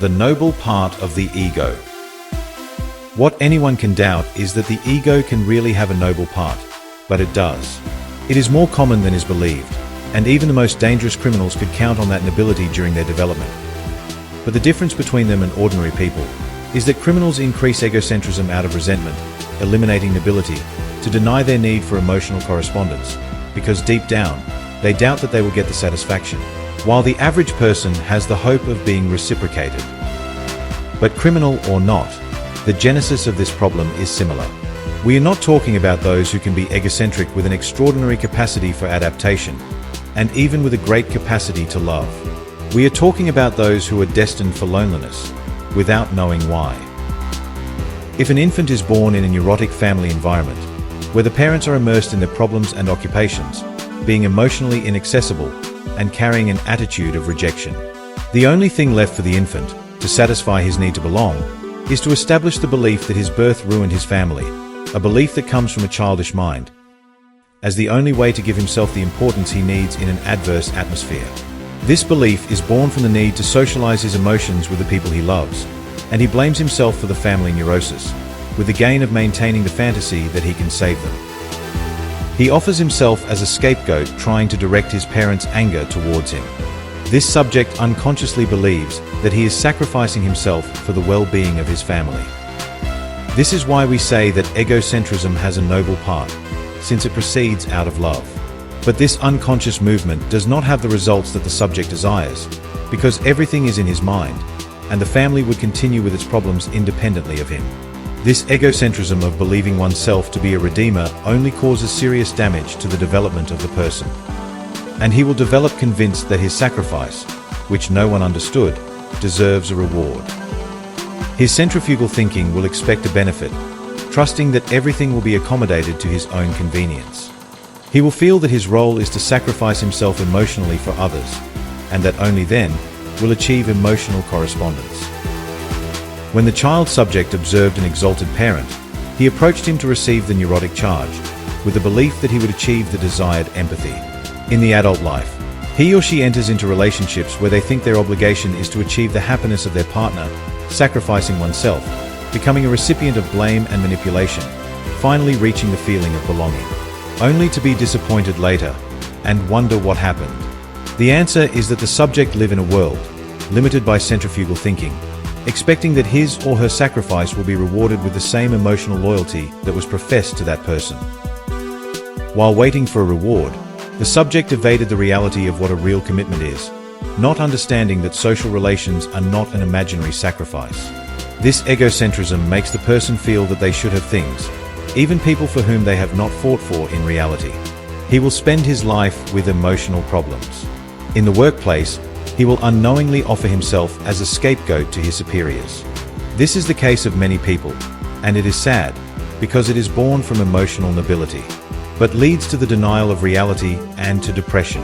the noble part of the ego. What anyone can doubt is that the ego can really have a noble part, but it does. It is more common than is believed, and even the most dangerous criminals could count on that nobility during their development. But the difference between them and ordinary people is that criminals increase egocentrism out of resentment, eliminating nobility, to deny their need for emotional correspondence, because deep down, they doubt that they will get the satisfaction, while the average person has the hope of being reciprocated. But criminal or not, the genesis of this problem is similar. We are not talking about those who can be egocentric with an extraordinary capacity for adaptation, and even with a great capacity to love. We are talking about those who are destined for loneliness, without knowing why. If an infant is born in a neurotic family environment, where the parents are immersed in their problems and occupations, being emotionally inaccessible, and carrying an attitude of rejection, the only thing left for the infant, to satisfy his need to belong, is to establish the belief that his birth ruined his family, a belief that comes from a childish mind, as the only way to give himself the importance he needs in an adverse atmosphere. This belief is born from the need to socialize his emotions with the people he loves, and he blames himself for the family neurosis, with the gain of maintaining the fantasy that he can save them. He offers himself as a scapegoat, trying to direct his parents' anger towards him. This subject unconsciously believes that he is sacrificing himself for the well-being of his family. This is why we say that egocentrism has a noble part, since it proceeds out of love. But this unconscious movement does not have the results that the subject desires, because everything is in his mind, and the family would continue with its problems independently of him. This egocentrism of believing oneself to be a redeemer only causes serious damage to the development of the person. And he will develop convinced that his sacrifice, which no one understood, deserves a reward. His centrifugal thinking will expect a benefit, trusting that everything will be accommodated to his own convenience. He will feel that his role is to sacrifice himself emotionally for others, and that only then will achieve emotional correspondence. When the child subject observed an exalted parent, he approached him to receive the neurotic charge, with the belief that he would achieve the desired empathy. In the adult life, he or she enters into relationships where they think their obligation is to achieve the happiness of their partner, sacrificing oneself, becoming a recipient of blame and manipulation, finally reaching the feeling of belonging, only to be disappointed later and wonder what happened. The answer is that the subject live in a world limited by centrifugal thinking, expecting that his or her sacrifice will be rewarded with the same emotional loyalty that was professed to that person. While waiting for a reward, the subject evaded the reality of what a real commitment is, not understanding that social relations are not an imaginary sacrifice. This egocentrism makes the person feel that they should have things, even people for whom they have not fought for in reality. He will spend his life with emotional problems. In the workplace, he will unknowingly offer himself as a scapegoat to his superiors. This is the case of many people, and it is sad, because it is born from emotional nobility, but leads to the denial of reality and to depression.